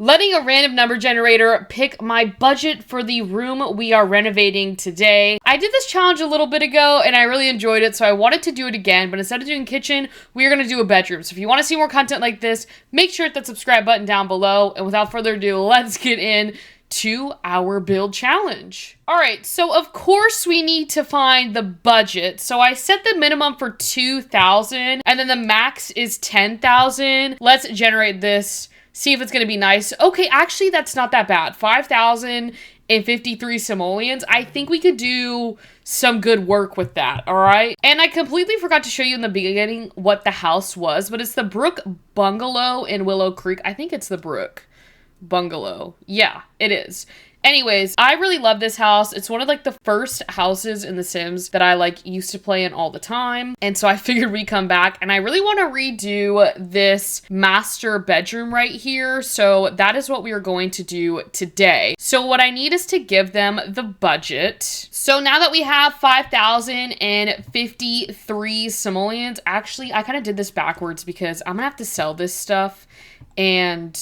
letting a random number generator pick my budget for the room we are renovating today. I did this challenge a little bit ago and I really enjoyed it, so I wanted to do it again, but instead of doing kitchen, we are going to do a bedroom. So if you want to see more content like this, make sure to hit that subscribe button down below. And without further ado, let's get in to our build challenge. All right, so of course we need to find the budget. So I set the minimum for 2,000 and then the max is 10,000. Let's generate this. See if it's going to be nice. Okay, actually, that's not that bad. 5,053 simoleons. I think we could do some good work with that, all right? And I completely forgot to show you in the beginning what the house was, but it's the Brook Bungalow in Willow Creek. I think it's the Brook Bungalow. Yeah, it is. Anyways, I really love this house. It's one of like the first houses in The Sims that I like used to play in all the time. And so I figured we'd come back and I really want to redo this master bedroom right here. So that is what we are going to do today. So what I need is to give them the budget. So now that we have 5,053 simoleons, actually, I kind of did this backwards because I'm gonna have to sell this stuff and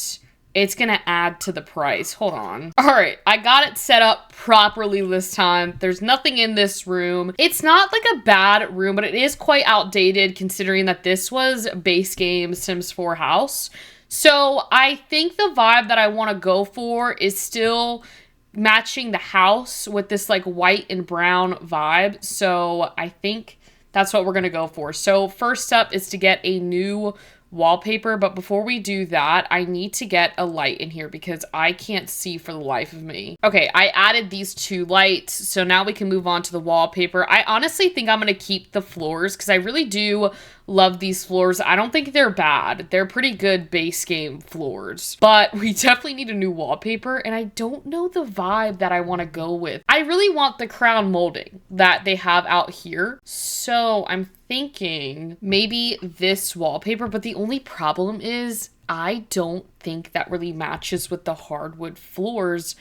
it's going to add to the price. Hold on. All right, I got it set up properly this time. There's nothing in this room. It's not like a bad room, but it is quite outdated considering that this was base game Sims 4 house. So I think the vibe that I want to go for is still matching the house with this like white and brown vibe. So I think that's what we're going to go for. So first up is to get a new wallpaper, but before we do that, I need to get a light in here because I can't see for the life of me. Okay, I added these two lights, so now we can move on to the wallpaper. I honestly think I'm gonna keep the floors because I really do love these floors. I don't think they're bad. They're pretty good base game floors, but we definitely need a new wallpaper and I don't know the vibe that I want to go with. I really want the crown molding that they have out here. So I'm thinking maybe this wallpaper, but the only problem is I don't think that really matches with the hardwood floors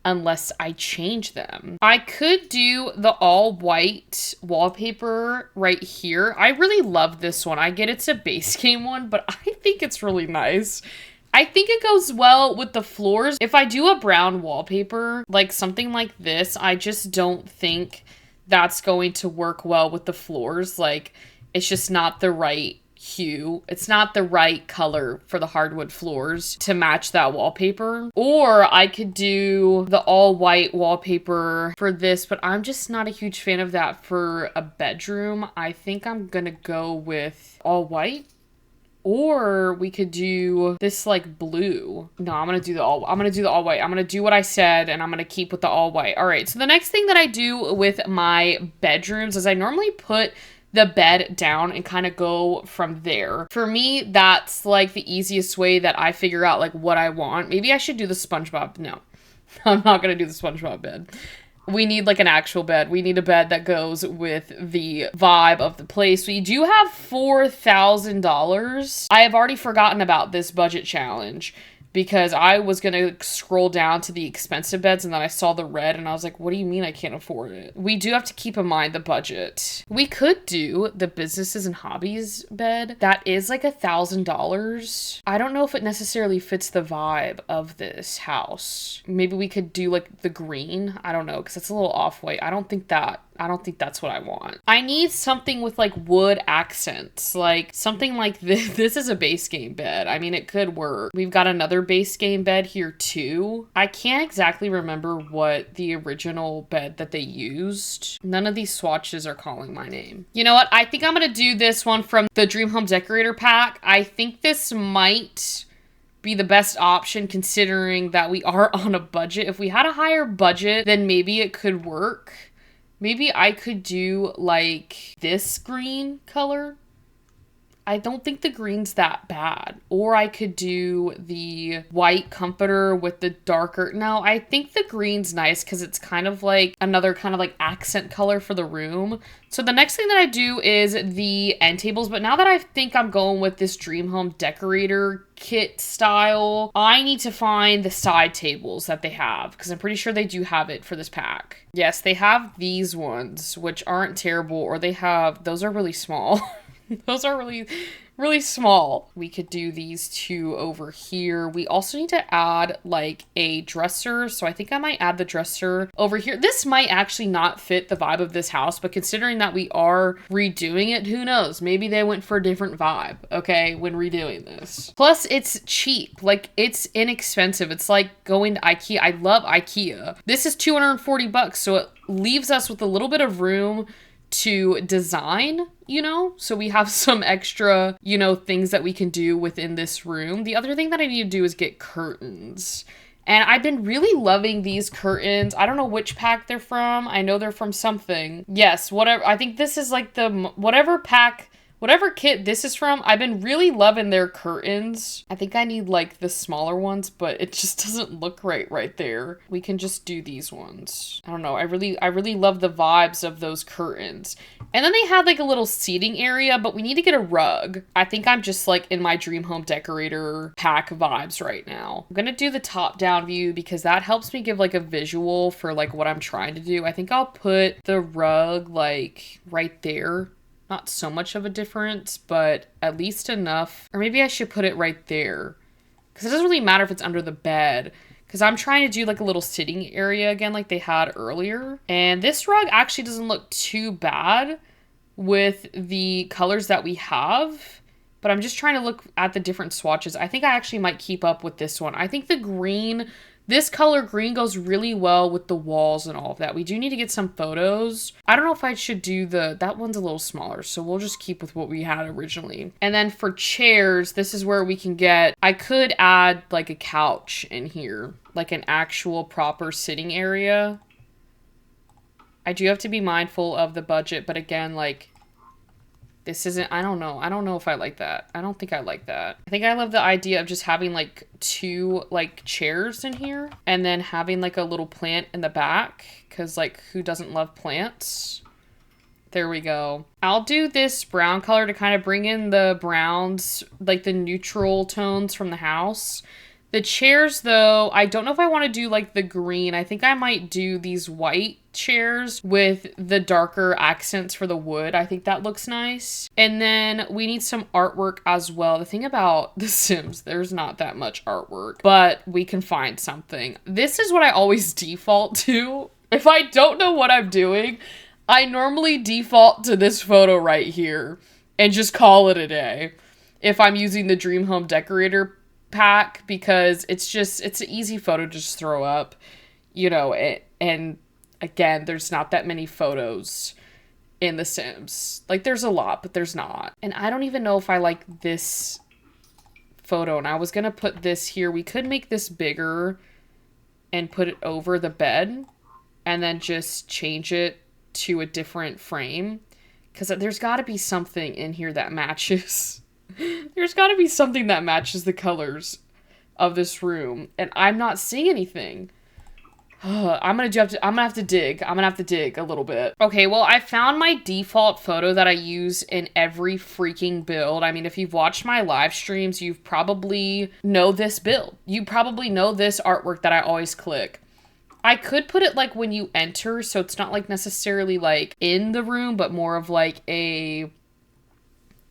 unless I change them. I could do the all white wallpaper right here. I really love this one. I get it's a base game one, but I think it's really nice. I think it goes well with the floors. If I do a brown wallpaper, like something like this, I just don't think that's going to work well with the floors. Like, it's just not the right hue. It's not the right color for the hardwood floors to match that wallpaper. Or I could do the all white wallpaper for this, but I'm just not a huge fan of that for a bedroom. I think I'm gonna go with all white. Or we could do this like blue. No, I'm gonna do the all white. I'm gonna do what I said and I'm gonna keep with the all white. All right, so the next thing that I do with my bedrooms is I normally put the bed down and kind of go from there. For me, that's like the easiest way that I figure out like what I want. Maybe I should do the SpongeBob. No, I'm not gonna do the SpongeBob bed. We need like an actual bed. We need a bed that goes with the vibe of the place. We do have $4,000. I have already forgotten about this budget challenge because I was going to scroll down to the expensive beds and then I saw the red and I was like, what do you mean I can't afford it? We do have to keep in mind the budget. We could do the businesses and hobbies bed. That is like $1,000. I don't know if it necessarily fits the vibe of this house. Maybe we could do like the green. I don't know, because it's a little off-white. I don't think that's what I want. I need something with like wood accents, like something like this. This is a base game bed. I mean, it could work. We've got another base game bed here too. I can't exactly remember what the original bed that they used. None of these swatches are calling my name. You know what? I think I'm gonna do this one from the Dream Home Decorator pack. I think this might be the best option considering that we are on a budget. If we had a higher budget, then maybe it could work. Maybe I could do like this green color. I don't think the green's that bad. Or I could do the white comforter with the darker. No, I think the green's nice because it's kind of like another kind of like accent color for the room. So the next thing that I do is the end tables. But now that I think I'm going with this Dream Home Decorator kit style, I need to find the side tables that they have because I'm pretty sure they do have it for this pack. Yes, they have these ones, which aren't terrible, or they have, those are really small. Those are really, really small. We could do these two over here. We also need to add like a dresser. So I think I might add the dresser over here. This might actually not fit the vibe of this house, but considering that we are redoing it, who knows? Maybe they went for a different vibe, okay, when redoing this. Plus, it's cheap. Like, it's inexpensive. It's like going to IKEA. I love IKEA. This is 240 bucks, so it leaves us with a little bit of room to design, you know, so we have some extra, you know, things that we can do within this room. The other thing that I need to do is get curtains. And I've been really loving these curtains. I don't know which pack they're from. I know they're from something. Yes, whatever. I think this is like the whatever pack, whatever kit this is from. I've been really loving their curtains. I think I need like the smaller ones, but it just doesn't look right there. We can just do these ones. I don't know. I really love the vibes of those curtains. And then they had like a little seating area, but we need to get a rug. I think I'm just like in my dream home decorator pack vibes right now. I'm gonna do the top down view because that helps me give like a visual for like what I'm trying to do. I think I'll put the rug like right there. Not so much of a difference, but at least enough. Or maybe I should put it right there. Because it doesn't really matter if it's under the bed. Because I'm trying to do like a little sitting area again like they had earlier. And this rug actually doesn't look too bad with the colors that we have. But I'm just trying to look at the different swatches. I think I actually might keep up with this one. I think the green... This color green goes really well with the walls and all of that. We do need to get some photos. I don't know if I should do that one's a little smaller, so we'll just keep with what we had originally. And then for chairs, this is where we can get, I could add like a couch in here, like an actual proper sitting area. I do have to be mindful of the budget, but again, like, this isn't, I don't know if I like that. I don't think I like that. I think I love the idea of just having like two like chairs in here and then having like a little plant in the back because like who doesn't love plants? There we go. I'll do this brown color to kind of bring in the browns, like the neutral tones from the house. The chairs though, I don't know if I want to do like the green. I think I might do these white chairs with the darker accents for the wood. I think that looks nice. And then we need some artwork as well. The thing about The Sims, there's not that much artwork, but we can find something. This is what I always default to. If I don't know what I'm doing, I normally default to this photo right here and just call it a day if I'm using the Dream Home Decorator pack because it's an easy photo to just throw up, you know, and again, there's not that many photos in The Sims. Like, there's a lot, but there's not. And I don't even know if I like this photo. And I was going to put this here. We could make this bigger and put it over the bed and then just change it to a different frame. Because there's got to be something in here that matches. There's got to be something that matches the colors of this room. And I'm not seeing anything. I'm gonna have to dig a little bit. Okay, well, I found my default photo that I use in every freaking build. I mean, if you've watched my live streams, you've probably know this build. You probably know this artwork that I always click. I could put it like when you enter, so it's not like necessarily like in the room, but more of like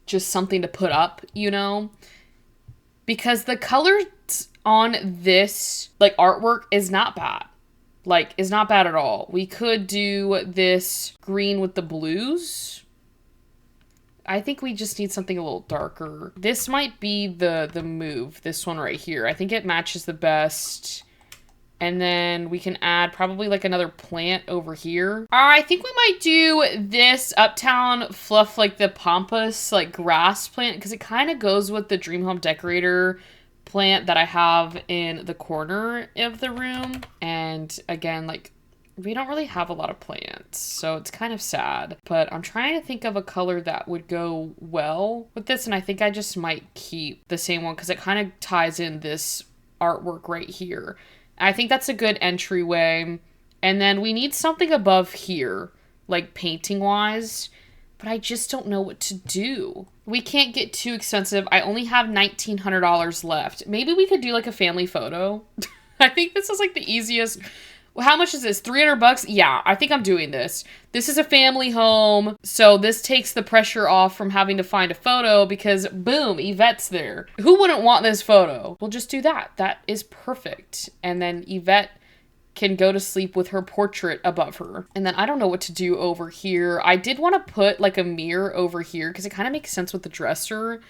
just something to put up, you know? Because the colors on this like artwork is not bad. Like, is not bad at all. We could do this green with the blues. I think we just need something a little darker. This might be the move, this one right here. I think it matches the best. And then we can add probably like another plant over here. I think we might do this Uptown Fluff, like the pampas, like grass plant, because it kind of goes with the Dream Home Decorator plant that I have in the corner of the room. And again, like, we don't really have a lot of plants, so it's kind of sad. But I'm trying to think of a color that would go well with this, and I think I just might keep the same one because it kind of ties in this artwork right here. I think that's a good entryway. And then we need something above here, like painting wise, but I just don't know what to do. We can't get too expensive. I only have $1,900 left. Maybe we could do like a family photo. I think this is like the easiest How much is this? 300 bucks? Yeah, I think I'm doing this. This is a family home, so this takes the pressure off from having to find a photo because, boom, Yvette's there. Who wouldn't want this photo? We'll just do that. That is perfect. And then Yvette can go to sleep with her portrait above her. And then I don't know what to do over here. I did want to put like a mirror over here because it kind of makes sense with the dresser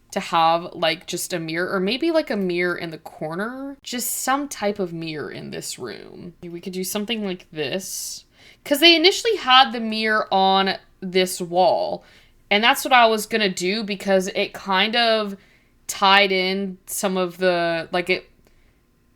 to have like just a mirror, or maybe like a mirror in the corner, just some type of mirror in this room. We could do something like this because they initially had the mirror on this wall, and that's what I was gonna do because it kind of tied in some of the, like, it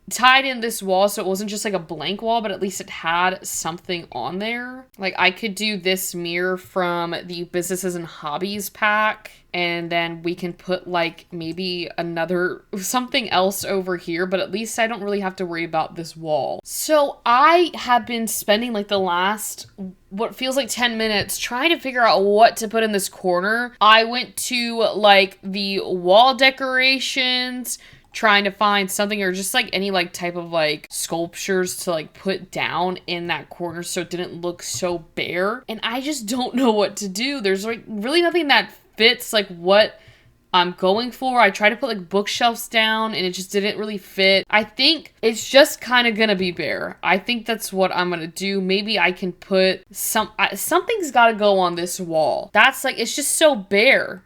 tied in this wall so it wasn't just like a blank wall, but at least it had something on there. Like I could do this mirror from the businesses and hobbies pack, and then we can put like maybe another something else over here, but at least I don't really have to worry about this wall. So I have been spending like the last what feels like 10 minutes trying to figure out what to put in this corner. I went to like the wall decorations, trying to find something, or just like any like type of like sculptures to like put down in that corner so it didn't look so bare. And I just don't know what to do. There's like really nothing that fits like what I'm going for. I tried to put like bookshelves down and it just didn't really fit. I think it's just kind of gonna be bare. I think that's what I'm gonna do. Maybe I can put something's gotta go on this wall. That's like, it's just so bare.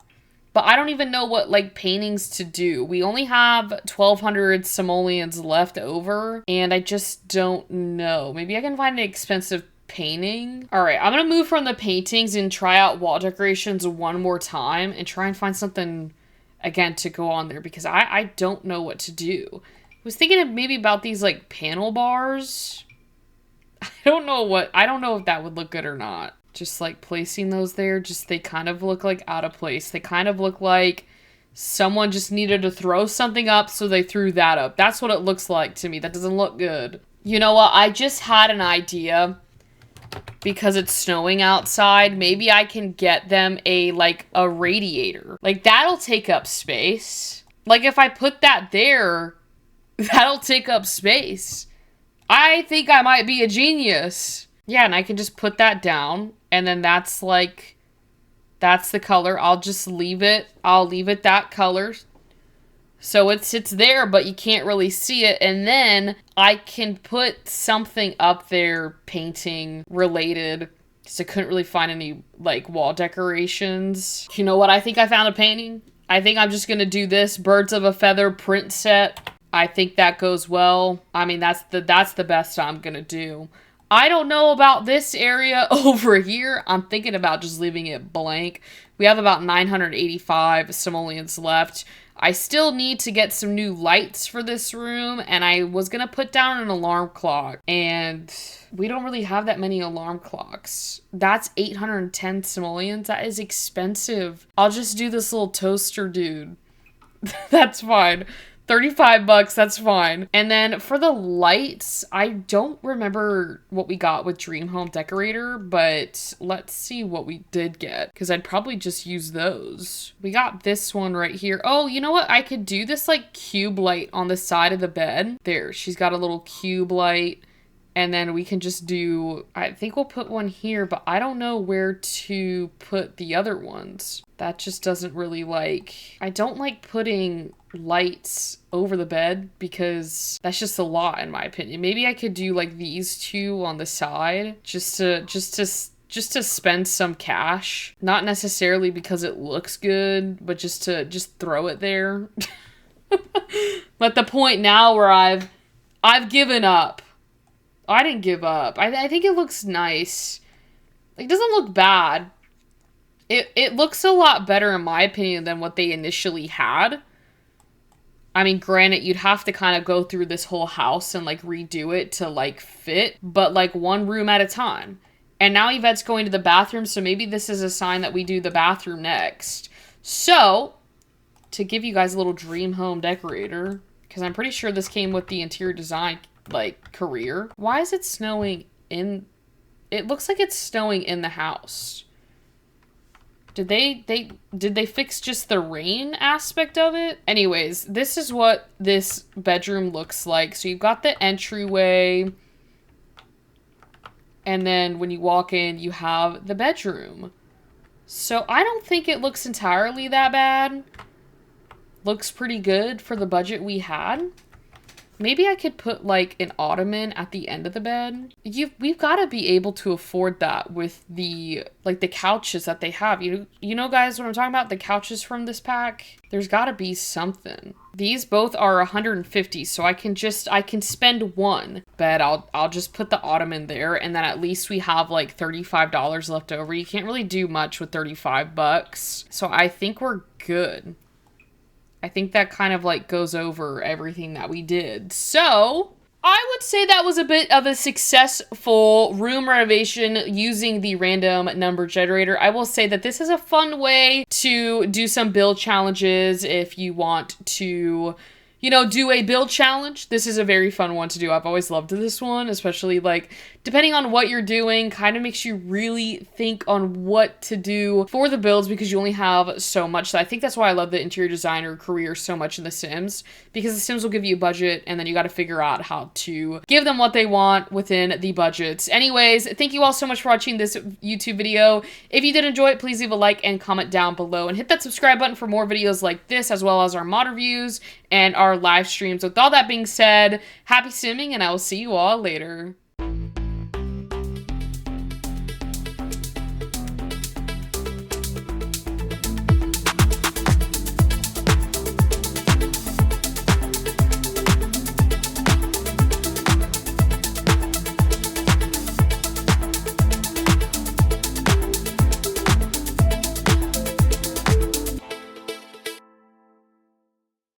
But I don't even know what, like, paintings to do. We only have 1,200 simoleons left over, and I just don't know. Maybe I can find an expensive painting. All right, I'm gonna move from the paintings and try out wall decorations one more time and try and find something, again, to go on there because I don't know what to do. I was thinking of maybe about these, like, panel bars. I don't know if that would look good or not. Just like placing those there, just they kind of look like out of place. They kind of look like someone just needed to throw something up, so they threw that up. That's what it looks like to me. That doesn't look good. You know what? I just had an idea because it's snowing outside. Maybe I can get them a radiator. Like that'll take up space. Like if I put that there, that'll take up space. I think I might be a genius. Yeah, and I can just put that down, and then that's the color. I'll just leave it. I'll leave it that color. So it sits there, but you can't really see it. And then I can put something up there painting related, because I couldn't really find any, like, wall decorations. You know what? I think I found a painting. I think I'm just going to do this Birds of a Feather print set. I think that goes well. I mean, that's the best I'm going to do. I don't know about this area over here. I'm thinking about just leaving it blank. We have about 985 simoleons left. I still need to get some new lights for this room, and I was going to put down an alarm clock, and we don't really have that many alarm clocks. That's 810 simoleons. That is expensive. I'll just do this little toaster dude. That's fine. 35 bucks, that's fine. And then for the lights, I don't remember what we got with Dream Home Decorator, but let's see what we did get, because I'd probably just use those. We got this one right here. Oh, you know what? I could do this like cube light on the side of the bed. There, she's got a little cube light. And then we can just do, I think we'll put one here, but I don't know where to put the other ones. That just doesn't really I don't like putting lights over the bed because that's just a lot in my opinion. Maybe I could do like these two on the side just to spend some cash. Not necessarily because it looks good, but just to throw it there. But the point now where I've given up. I didn't give up. I think it looks nice. It doesn't look bad. It looks a lot better in my opinion than what they initially had. I mean, granted, you'd have to kind of go through this whole house and like redo it to like fit, but like one room at a time. And now Yvette's going to the bathroom, so maybe this is a sign that we do the bathroom next. So, to give you guys a little dream home decorator, because I'm pretty sure this came with the interior design career. Why is it snowing in? It looks like it's snowing in the house. Did they fix just the rain aspect of it? Anyways, this is what this bedroom looks like. So you've got the entryway. And then when you walk in, you have the bedroom. So I don't think it looks entirely that bad. Looks pretty good for the budget we had. Maybe I could put like an ottoman at the end of the bed. We've got to be able to afford that with the couches that they have. You know guys what I'm talking about? The couches from this pack. There's got to be something. These both are 150, so I can spend one bed. I'll just put the ottoman there, and then at least we have like $35 left over. You can't really do much with 35 bucks. So I think we're good. I think that kind of like goes over everything that we did. So I would say that was a bit of a successful room renovation using the random number generator. I will say that this is a fun way to do some build challenges if you want to, you know, do a build challenge. This is a very fun one to do. I've always loved this one, especially like depending on what you're doing, kind of makes you really think on what to do for the builds because you only have so much. So I think that's why I love the interior designer career so much in The Sims, because The Sims will give you a budget and then you got to figure out how to give them what they want within the budgets. Anyways, thank you all so much for watching this YouTube video. If you did enjoy it, please leave a like and comment down below and hit that subscribe button for more videos like this, as well as our mod reviews and our live streams. With all that being said, happy simming, and I will see you all later.